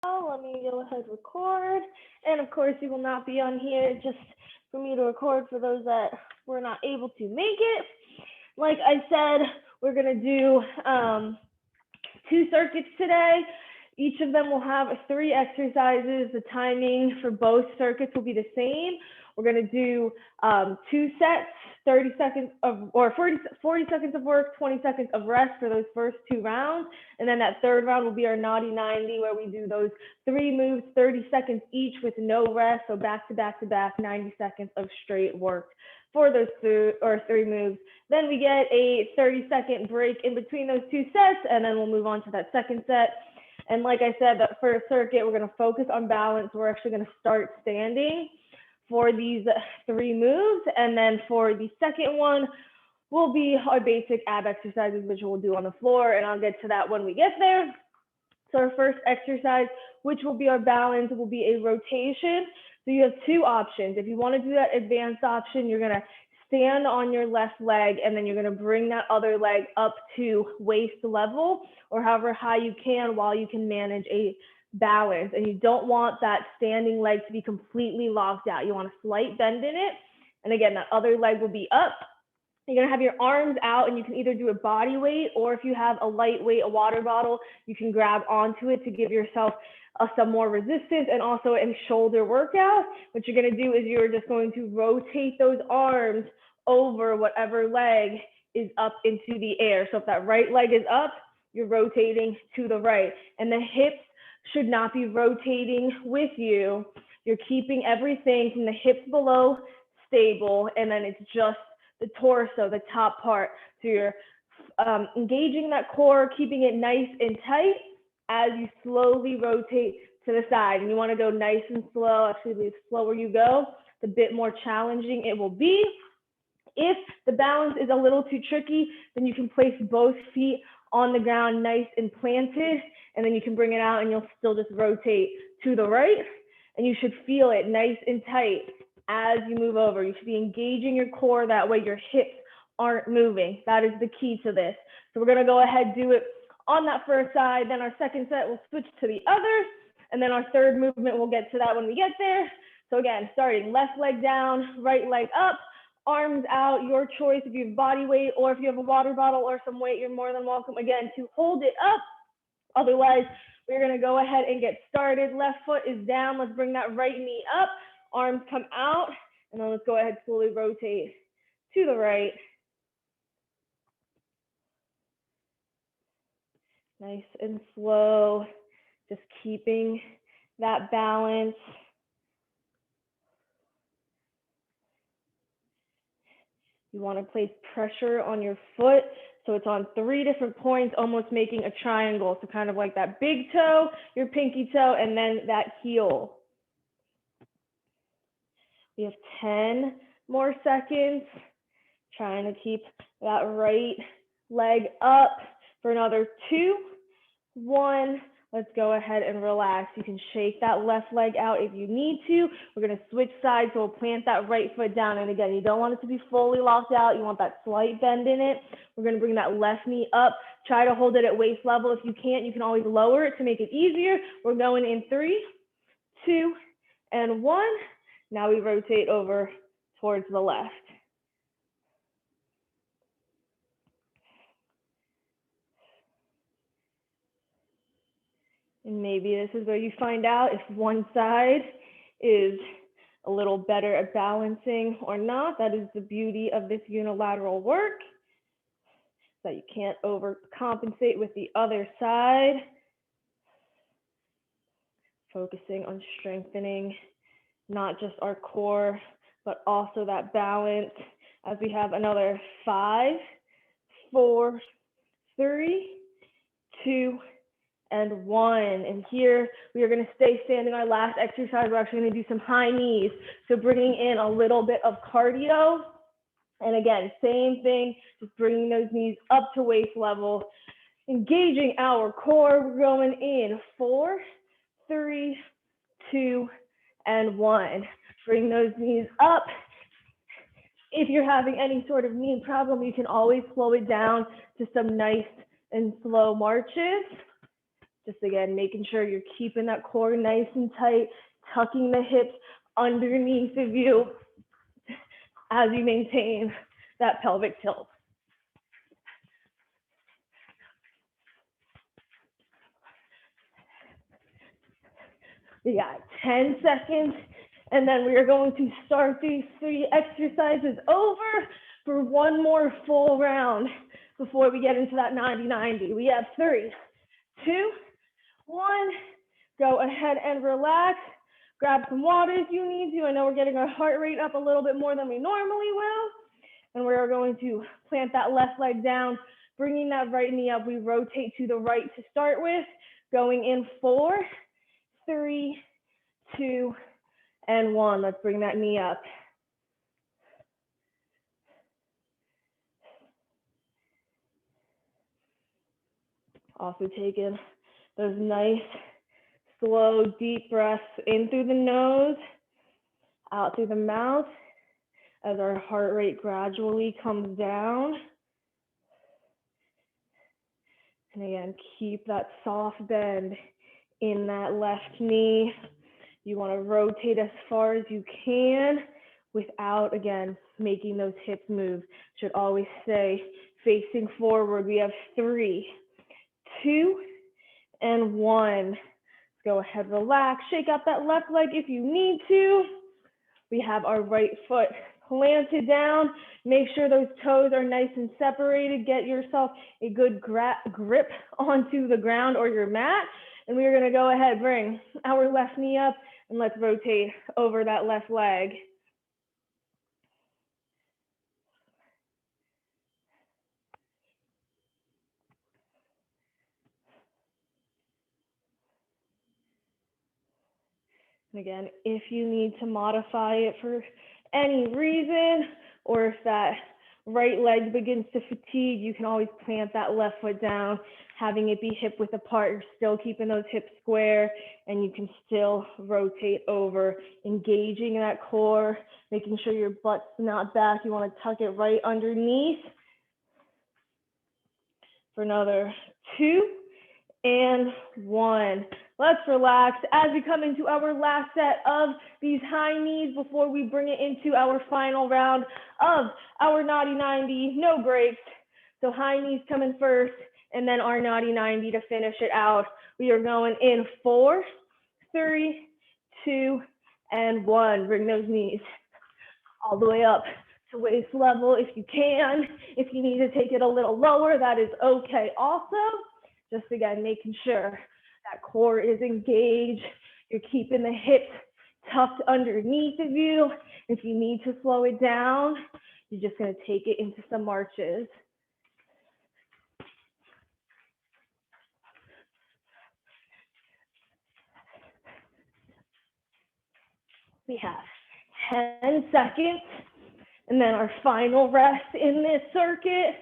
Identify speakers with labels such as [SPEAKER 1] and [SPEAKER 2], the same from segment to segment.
[SPEAKER 1] Let me go ahead and record. And of course, you will not be on here just for me to record for those that were not able to make it. Like I said, we're going to do 2 circuits today. Each of them will have 3 exercises. The timing for both circuits will be the same. We're going to do 2 sets, 30 seconds of, or 40 seconds of work, 20 seconds of rest for those first 2 rounds. And then that third round will be our naughty 90, where we do those 3 moves, 30 seconds each with no rest. So back to back to back, 90 seconds of straight work for those 3 moves. Then we get a 30-second break in between those 2 sets, and then we'll move on to that second set. And like I said, that first circuit, we're going to focus on balance. We're actually going to start standing for these 3 moves. And then for the second one will be our basic ab exercises, which we'll do on the floor. And I'll get to that when we get there. So our first exercise, which will be our balance, will be a rotation. So you have 2 options. If you want to do that advanced option, you're going to stand on your left leg, and then you're going to bring that other leg up to waist level, or however high you can while you can manage a balance. And you don't want that standing leg to be completely locked out. You want a slight bend in it. And again, that other leg will be up. You're going to have your arms out, and you can either do a body weight, or if you have a lightweight, a water bottle, you can grab onto it to give yourself some more resistance, and also a shoulder workout. What you're going to do is you're just going to rotate those arms over whatever leg is up into the air. So if that right leg is up, you're rotating to the right. And the hips should not be rotating with you. You're keeping everything from the hips below stable, and then it's just the torso, the top part. So you're engaging that core, keeping it nice and tight as you slowly rotate to the side. And you want to go nice and slow. Actually, the slower you go, the bit more challenging it will be. If the balance is a little too tricky, then you can place both feet on the ground nice and planted, and then you can bring it out and you'll still just rotate to the right, and you should feel it nice and tight as you move over. You should be engaging your core, that way your hips aren't moving. That is the key to this. So we're going to go ahead and do it on that first side. Then our second set, we'll switch to the other, and then our third movement, we'll get to that when we get there. So again, starting left leg down, right leg up, arms out, your choice. If you have body weight, or if you have a water bottle or some weight, you're more than welcome, again, to hold it up. Otherwise, we're going to go ahead and get started. Left foot is down. Let's bring that right knee up. Arms come out, and then let's go ahead and slowly rotate to the right. Nice and slow, just keeping that balance. You want to place pressure on your foot, so it's on 3 different points, almost making a triangle. So kind of like that big toe, your pinky toe, and then that heel. We have 10 more seconds. Trying to keep that right leg up for another 2, 1. Let's go ahead and relax. You can shake that left leg out if you need to. We're going to switch sides, so we'll plant that right foot down. And again, you don't want it to be fully locked out. You want that slight bend in it. We're going to bring that left knee up. Try to hold it at waist level. If you can't, you can always lower it to make it easier. We're going in 3, 2, and 1. Now we rotate over towards the left. And maybe this is where you find out if one side is a little better at balancing or not. That is the beauty of this unilateral work, that you can't overcompensate with the other side. Focusing on strengthening not just our core, but also that balance, as we have another 5, 4, 3, 2, and 1. And here we are going to stay standing. Our last exercise, we're actually going to do some high knees. So bringing in a little bit of cardio. And again, same thing, just bringing those knees up to waist level, engaging our core. We're going in 4, 3, 2, and 1. Bring those knees up. If you're having any sort of knee problem, you can always slow it down to some nice and slow marches. Just again, making sure you're keeping that core nice and tight, tucking the hips underneath of you as you maintain that pelvic tilt. We got 10 seconds, and then we are going to start these 3 exercises over for one more full round before we get into that 90-90. We have 3, 2, 1. Go ahead and relax. Grab some water if you need to. I know we're getting our heart rate up a little bit more than we normally will. And we're going to plant that left leg down, bringing that right knee up. We rotate to the right to start with, going in 4, 3, 2, and 1. Let's bring that knee up. Also taking those nice, slow, deep breaths in through the nose, out through the mouth, as our heart rate gradually comes down. And again, keep that soft bend in that left knee. You want to rotate as far as you can without, again, making those hips move. Should always stay facing forward. We have 3, 2, and 1. Go ahead, relax. Shake out that left leg if you need to. We have our right foot planted down. Make sure those toes are nice and separated. Get yourself a good grip onto the ground or your mat. And we are going to go ahead, bring our left knee up, and let's rotate over that left leg. And again, if you need to modify it for any reason, or if that right leg begins to fatigue, you can always plant that left foot down, having it be hip width apart. You're still keeping those hips square, and you can still rotate over, engaging that core, making sure your butt's not back. You want to tuck it right underneath. For another 2 and 1. Let's relax as we come into our last set of these high knees before we bring it into our final round of our naughty 90, no breaks. So high knees coming first, and then our naughty 90 to finish it out. We are going in 4, 3, 2, and 1. Bring those knees all the way up to waist level if you can. If you need to take it a little lower, that is okay also. Just again, making sure that core is engaged. You're keeping the hips tucked underneath of you. If you need to slow it down, you're just going to take it into some marches. We have 10 seconds, and then our final rest in this circuit.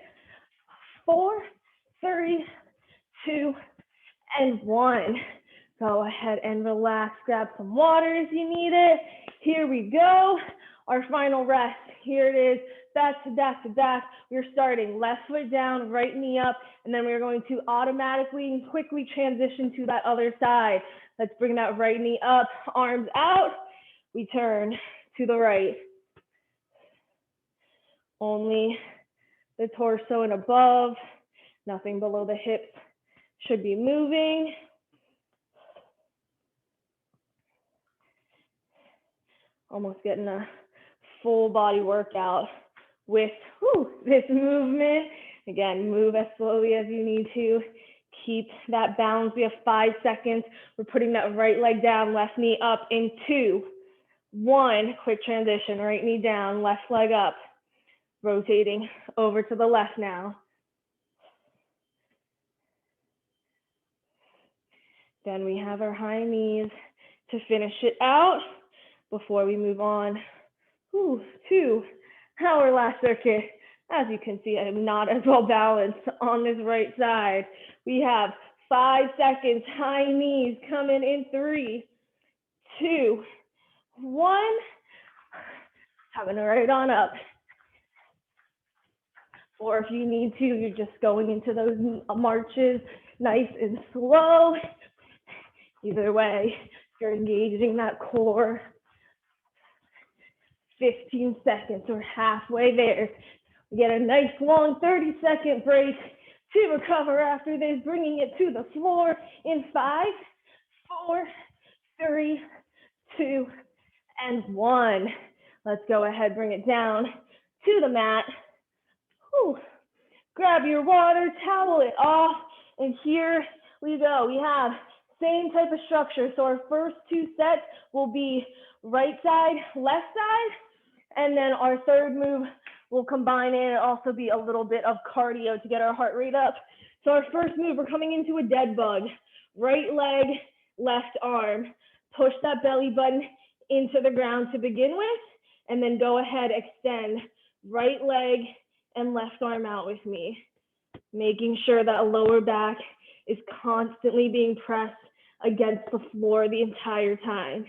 [SPEAKER 1] 4, 3, 2, and 1. Go ahead and relax. Grab some water if you need it. Here we go. Our final rest. Here it is. Back to back to back. We're starting left foot down, right knee up, and then we're going to automatically and quickly transition to that other side. Let's bring that right knee up, arms out. We turn to the right. Only the torso and above, nothing below the hips should be moving. Almost getting a full body workout with this movement. Again, move as slowly as you need to. Keep that balance. We have 5 seconds. We're putting that right leg down, left knee up in 2, 1. Quick transition, right knee down, left leg up. Rotating over to the left now. Then we have our high knees to finish it out before we move on to our last circuit. As you can see, I am not as well balanced on this right side. We have 5 seconds, high knees coming in 3, 2, 1. Coming right on up. Or if you need to, you're just going into those marches nice and slow. Either way, you're engaging that core. 15 seconds, we're halfway there. We get a nice long 30-second break to recover after this, bringing it to the floor in 5, 4, 3, 2, and 1. Let's go ahead, bring it down to the mat. Whew. Grab your water, towel it off, and here we go. We have same type of structure. So our first 2 sets will be right side, left side, and then our third move will combine it and also be a little bit of cardio to get our heart rate up. So our first move, we're coming into a dead bug. Right leg, left arm. Push that belly button into the ground to begin with, and then go ahead, extend right leg and left arm out with me, making sure that lower back is constantly being pressed against the floor the entire time.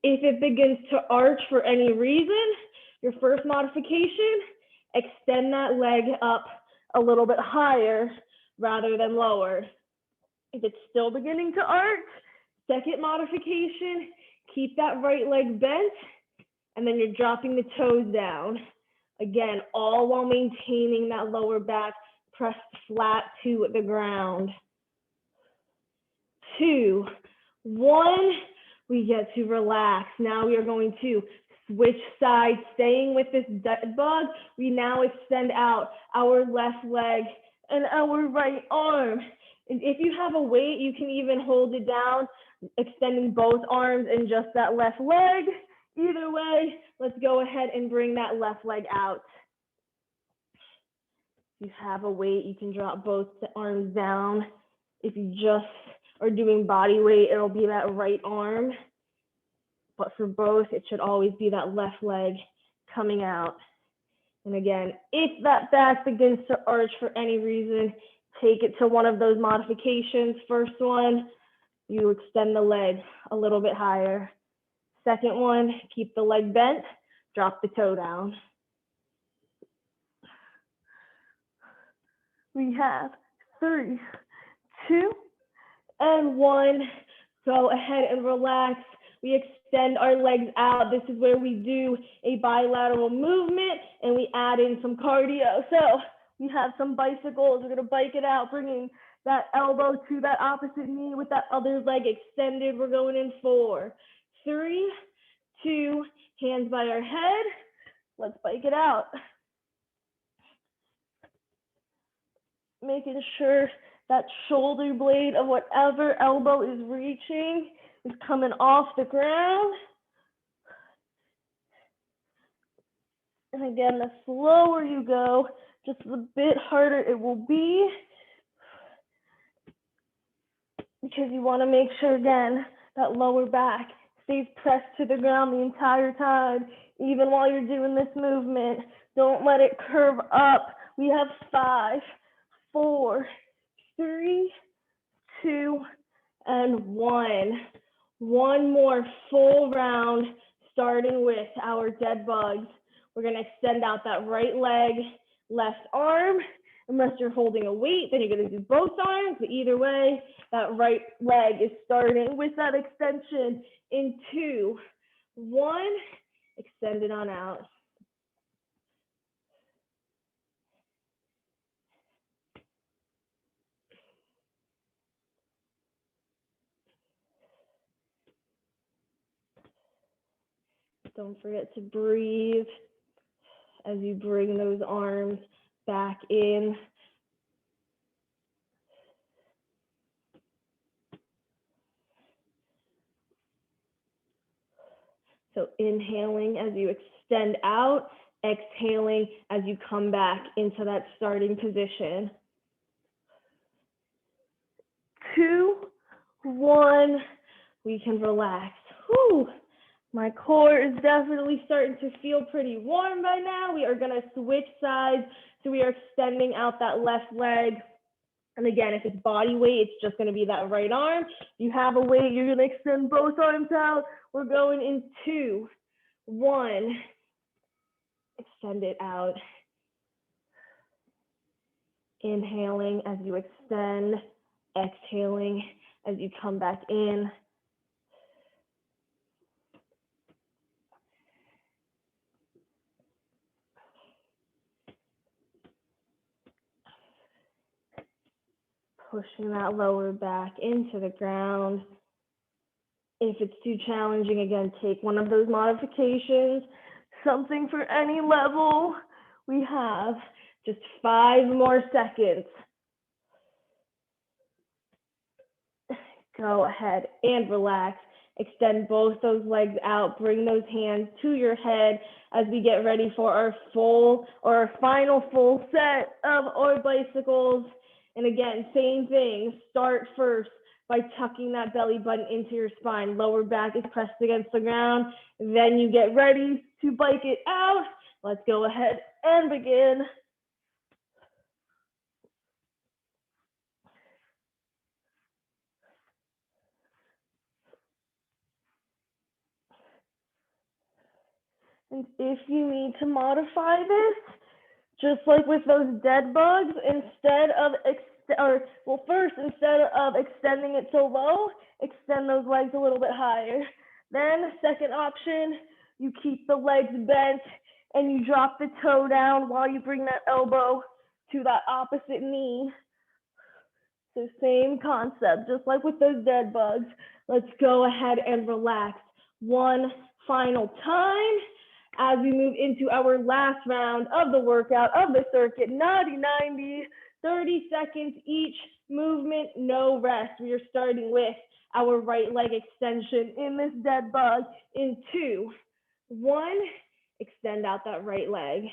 [SPEAKER 1] If it begins to arch for any reason, your first modification, extend that leg up a little bit higher rather than lower. If it's still beginning to arch, second modification, keep that right leg bent, and then you're dropping the toes down. Again, all while maintaining that lower back pressed flat to the ground. 2, 1, we get to relax. Now we are going to switch sides, staying with this dead bug. We now extend out our left leg and our right arm. And if you have a weight, you can even hold it down, extending both arms and just that left leg. Either way, let's go ahead and bring that left leg out. If you have a weight, you can drop both the arms down. If you just are doing body weight, it'll be that right arm. But for both, it should always be that left leg coming out. And again, if that back begins to arch for any reason, take it to one of those modifications. First one, you extend the leg a little bit higher. Second one, keep the leg bent, drop the toe down. We have 3, 2, and 1. Go ahead and relax. We extend our legs out. This is where we do a bilateral movement and we add in some cardio. So we have some bicycles. We're gonna bike it out, bringing that elbow to that opposite knee with that other leg extended. We're going in 4, 3, 2, hands by our head. Let's bike it out. Making sure that shoulder blade of whatever elbow is reaching is coming off the ground. And again, the slower you go, just a bit harder it will be, because you want to make sure, again, that lower back stays pressed to the ground the entire time, even while you're doing this movement. Don't let it curve up. We have 5, 4, 3, 2, and 1. One more full round, starting with our dead bugs. We're going to extend out that right leg, left arm. Unless you're holding a weight, then you're going to do both arms. But either way, that right leg is starting with that extension in 2, 1. Extend it on out. Don't forget to breathe as you bring those arms back in. So inhaling as you extend out, exhaling as you come back into that starting position. 2, 1, we can relax. Whew. My core is definitely starting to feel pretty warm by now. We are going to switch sides. So we are extending out that left leg. And again, if it's body weight, it's just going to be that right arm. If you have a weight, you're going to extend both arms out. We're going in 2, 1. Extend it out. Inhaling as you extend, exhaling as you come back in. pushing that lower back into the ground. If it's too challenging, again, take one of those modifications, something for any level. We have just 5 more seconds. Go ahead and relax. Extend both those legs out. Bring those hands to your head as we get ready for our final full set of our bicycles. And again, same thing. Start first by tucking that belly button into your spine. Lower back is pressed against the ground. Then you get ready to bike it out. Let's go ahead and begin. And if you need to modify this, just like with those dead bugs, instead of extending it so low, extend those legs a little bit higher. Then second option, you keep the legs bent and you drop the toe down while you bring that elbow to that opposite knee. So same concept, just like with those dead bugs. Let's go ahead and relax one final time as we move into our last round of the workout of the circuit, 90-90, 30 seconds each movement, no rest. We are starting with our right leg extension in this dead bug in 2, 1, extend out that right leg.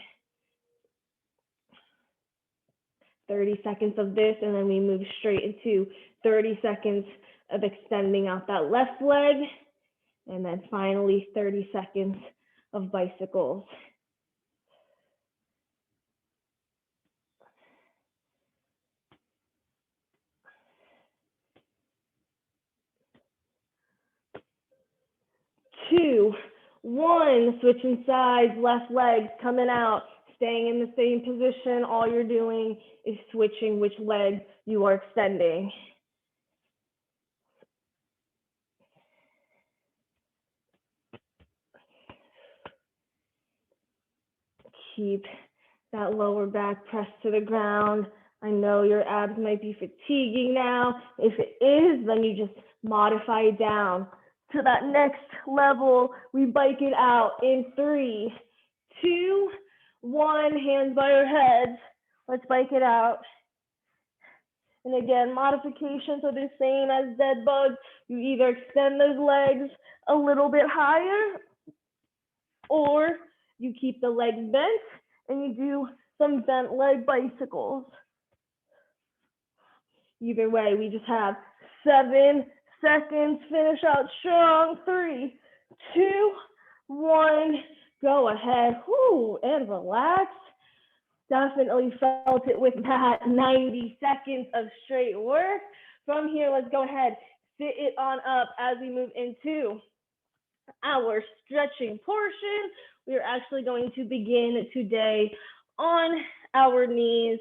[SPEAKER 1] 30 seconds of this, and then we move straight into 30 seconds of extending out that left leg, and then finally 30 seconds of bicycles. Two, one, switching sides, left leg coming out, staying in the same position. All you're doing is switching which leg you are extending. Keep that lower back pressed to the ground. I know your abs might be fatiguing now. If it is, then you just modify it down to that next level. We bike it out in 3, 2, 1, hands by our heads. Let's bike it out. And again, modifications are the same as dead bugs. You either extend those legs a little bit higher, or you keep the legs bent and you do some bent leg bicycles. Either way, we just have 7 seconds. Finish out strong. 3, 2, 1. Go ahead. Whoo, and relax. Definitely felt it with that 90 seconds of straight work. From here, let's go ahead, sit it on up as we move into our stretching portion. We are actually going to begin today on our knees.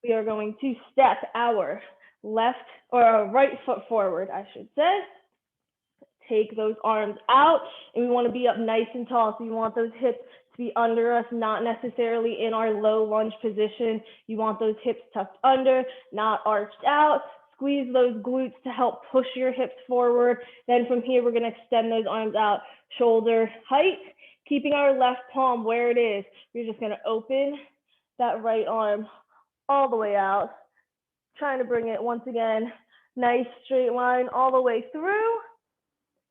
[SPEAKER 1] We are going to step our left or our right foot forward, I should say. Take those arms out, and we want to be up nice and tall. So you want those hips to be under us, not necessarily in our low lunge position. You want those hips tucked under, not arched out. Squeeze those glutes to help push your hips forward. Then from here, we're going to extend those arms out, shoulder height, keeping our left palm where it is. We're just going to open that right arm all the way out, trying to bring it, once again, nice straight line all the way through.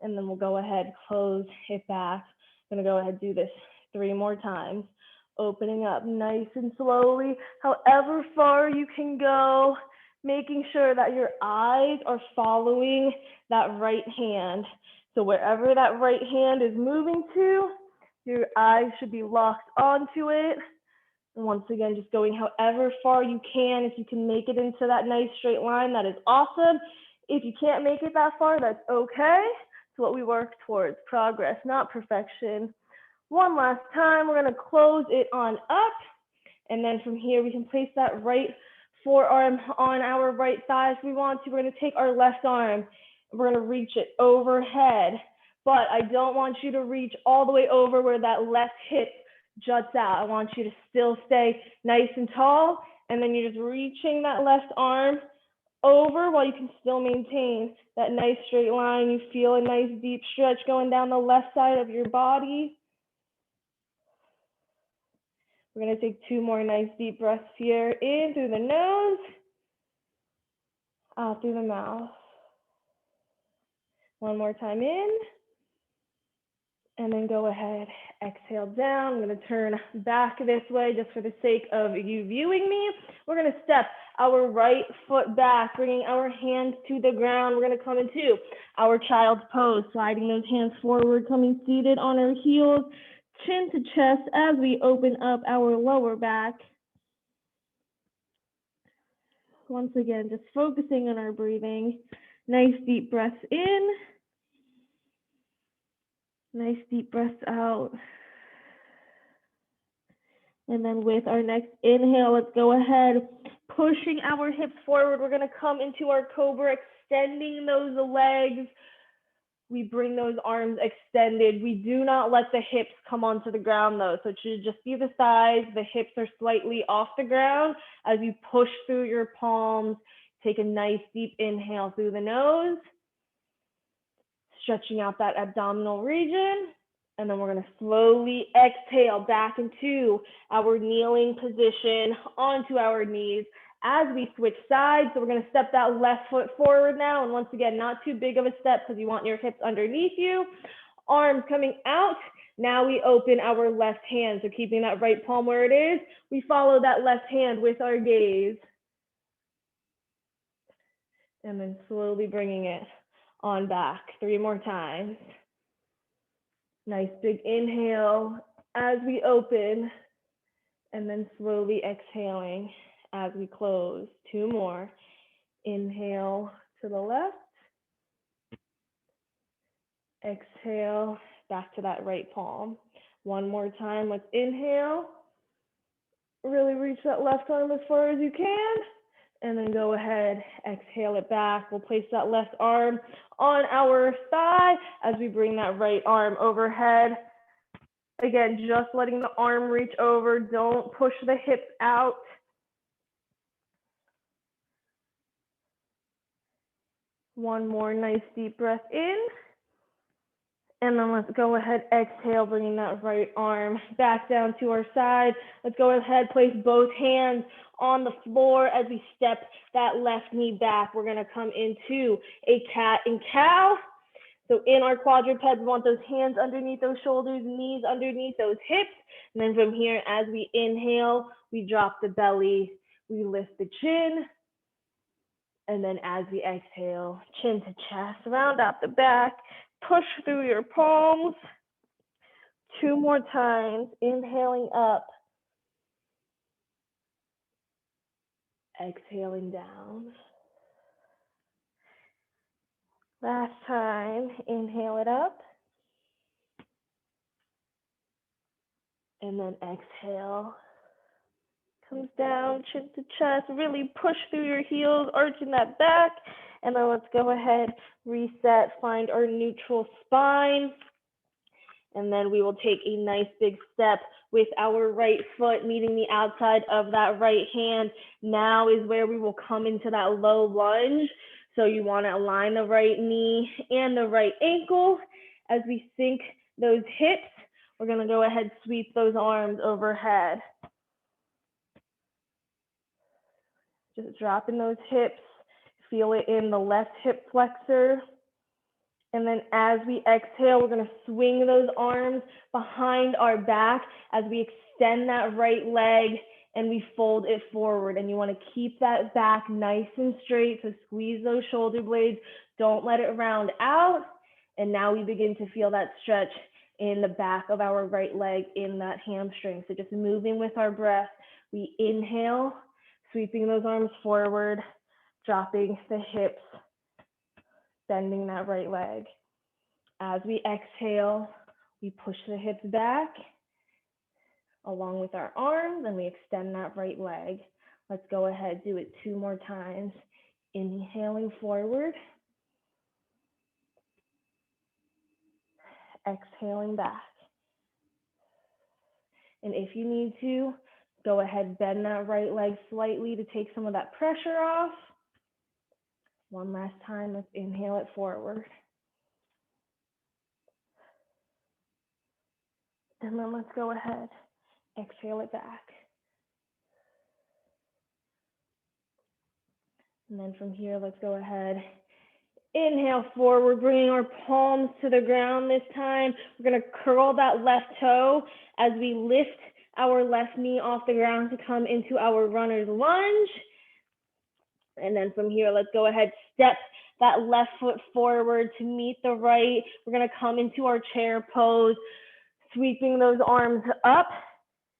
[SPEAKER 1] And then we'll go ahead, close it back. I'm going to go ahead and do this 3 more times. Opening up nice and slowly, however far you can go, making sure that your eyes are following that right hand. So wherever that right hand is moving to, your eyes should be locked onto it. And once again, just going however far you can. If you can make it into that nice straight line, that is awesome. If you can't make it that far, that's okay. It's what we work towards, progress, not perfection. One last time, we're going to close it on up. And then from here, we can place that right forearm on our right thigh if we want to. We're going to take our left arm and we're going to reach it overhead. But I don't want you to reach all the way over where that left hip juts out. I want you to still stay nice and tall And then you're just reaching that left arm over while you can still maintain that nice straight line. You feel a nice deep stretch going down the left side of your body. We're going to take 2 more nice deep breaths here. In through the nose, out through the mouth. One more time in. And then go ahead, exhale down. I'm going to turn back this way just for the sake of you viewing me. We're going to step our right foot back, bringing our hands to the ground. We're going to come into our child's pose, sliding those hands forward, coming seated on our heels, chin to chest as we open up our lower back. Once again, just focusing on our breathing. Nice deep breaths in. Nice deep breaths out. And then with our next inhale, let's go ahead, pushing our hips forward. We're going to come into our cobra, extending those legs. We bring those arms extended. We do not let the hips come onto the ground though. So it should just be the thighs. The hips are slightly off the ground as you push through your palms. Take a nice deep inhale through the nose, stretching out that abdominal region. And then we're going to slowly exhale back into our kneeling position onto our knees as we switch sides. So we're going to step that left foot forward now. And once again, not too big of a step because you want your hips underneath you. Arms coming out. Now we open our left hand. So keeping that right palm where it is, we follow that left hand with our gaze. And then slowly bringing it on back. 3 more times. Nice big inhale as we open, and then slowly exhaling as we close. 2 more. Inhale to the left. Exhale back to that right palm. 1 more time. Let's inhale. Really reach that left arm as far as you can. And then go ahead, exhale it back. We'll place that left arm on our thigh as we bring that right arm overhead. Again, just letting the arm reach over. Don't push the hips out. One more nice deep breath in. And then let's go ahead, exhale, bringing that right arm back down to our side. Let's go ahead, place both hands on the floor as we step that left knee back. We're going to come into a cat and cow. So in our quadruped, we want those hands underneath those shoulders, knees underneath those hips. And then from here, as we inhale, we drop the belly, we lift the chin. And then as we exhale, chin to chest, round out the back, push through your palms. 2 more times, inhaling up, exhaling down. Last time, inhale it up. And then exhale. Comes down, chin to chest, really push through your heels, arching that back. And then let's go ahead, reset, find our neutral spine. And then we will take a nice big step with our right foot meeting the outside of that right hand. Now is where we will come into that low lunge. So you want to align the right knee and the right ankle. As we sink those hips, we're going to go ahead, sweep those arms overhead. Just dropping those hips, feel it in the left hip flexor. And then as we exhale, we're going to swing those arms behind our back as we extend that right leg and we fold it forward. And you want to keep that back nice and straight. So squeeze those shoulder blades. Don't let it round out. And now we begin to feel that stretch in the back of our right leg, in that hamstring. So just moving with our breath. We inhale, sweeping those arms forward, dropping the hips, bending that right leg. As we exhale, we push the hips back along with our arms and we extend that right leg. Let's go ahead, do it 2 more times. Inhaling forward, exhaling back. And if you need to, go ahead, bend that right leg slightly to take some of that pressure off. One last time, let's inhale it forward. And then let's go ahead, exhale it back. And then from here, let's go ahead, inhale forward, bringing our palms to the ground this time. We're gonna curl that left toe as we lift our left knee off the ground to come into our runner's lunge. And then from here, let's go ahead, step that left foot forward to meet the right. We're gonna come into our chair pose, sweeping those arms up.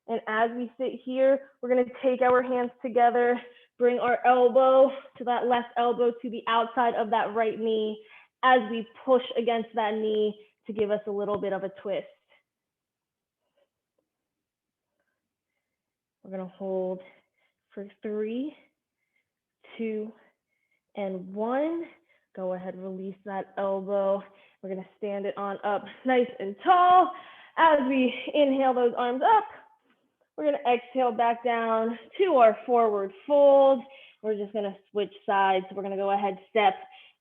[SPEAKER 1] And as we sit here, we're gonna take our hands together, bring our elbow to that left elbow to the outside of that right knee as we push against that knee to give us a little bit of a twist. We're gonna hold for 3, 2, and 1. Go ahead, release that elbow. We're gonna stand it on up nice and tall. As we inhale those arms up, we're gonna exhale back down to our forward fold. We're just gonna switch sides. We're gonna go ahead, step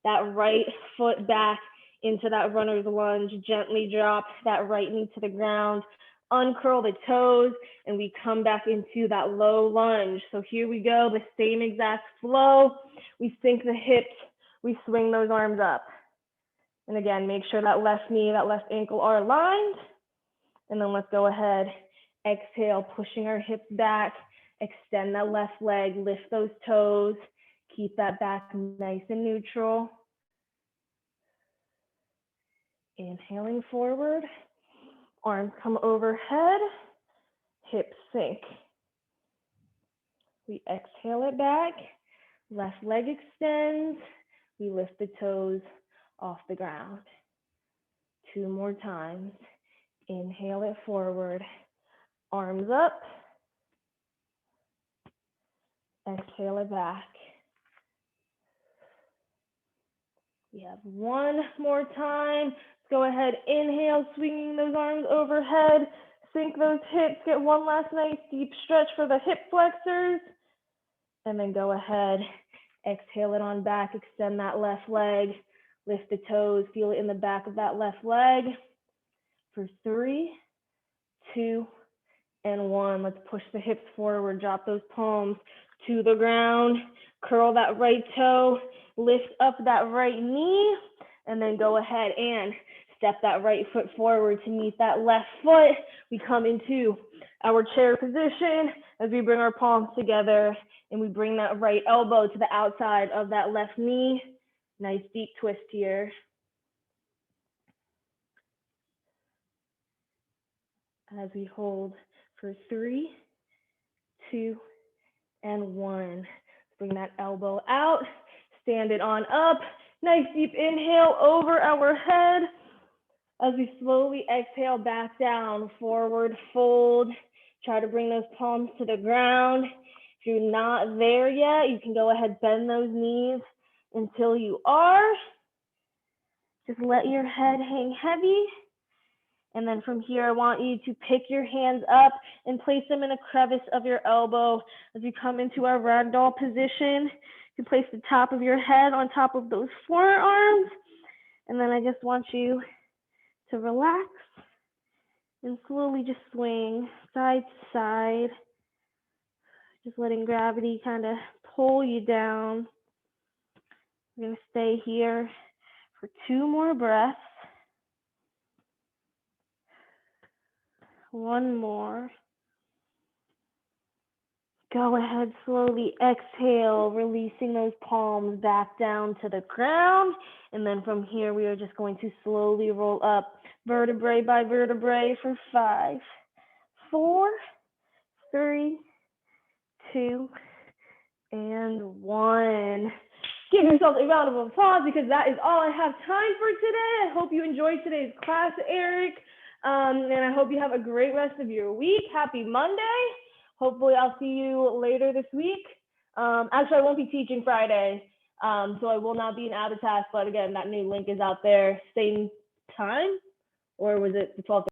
[SPEAKER 1] that right foot back into that runner's lunge, gently drop that right knee to the ground, uncurl the toes, and we come back into that low lunge. So here we go, the same exact flow. We sink the hips, we swing those arms up. And again, make sure that left knee, that left ankle are aligned. And then let's go ahead, exhale, pushing our hips back, extend that left leg, lift those toes, keep that back nice and neutral. Inhaling forward, arms come overhead, hips sink. We exhale it back, left leg extends, we lift the toes off the ground. 2 more times. Inhale it forward, arms up, exhale it back. We have 1 more time. Let's go ahead, inhale, swinging those arms overhead, sink those hips, get one last nice deep stretch for the hip flexors, and then go ahead, exhale it on back, extend that left leg, lift the toes, feel it in the back of that left leg. For 3, 2, and 1. Let's push the hips forward, drop those palms to the ground, curl that right toe, lift up that right knee, and then go ahead and step that right foot forward to meet that left foot. We come into our chair position as we bring our palms together and we bring that right elbow to the outside of that left knee. Nice deep twist here. As we hold for 3, 2, and 1. Bring that elbow out, stand it on up. Nice deep inhale over our head. As we slowly exhale back down, forward fold. Try to bring those palms to the ground. If you're not there yet, you can go ahead, bend those knees until you are. Just let your head hang heavy. And then from here, I want you to pick your hands up and place them in a crevice of your elbow. As we come into our ragdoll position, you can place the top of your head on top of those forearms. And then I just want you to relax and slowly just swing side to side. Just letting gravity kind of pull you down. We're going to stay here for 2 more breaths. 1 more. Go ahead, slowly exhale, releasing those palms back down to the ground. And then from here, we are just going to slowly roll up vertebrae by vertebrae for 5, 4, 3, 2, and 1. Give yourself a round of applause because that is all I have time for today. I hope you enjoyed today's class, Eric. And I hope you have a great rest of your week. Happy Monday. Hopefully I'll see you later this week. Actually, I won't be teaching Friday, so I will not be in Avatas, but again, that new link is out there. Same time, or was it the 12th?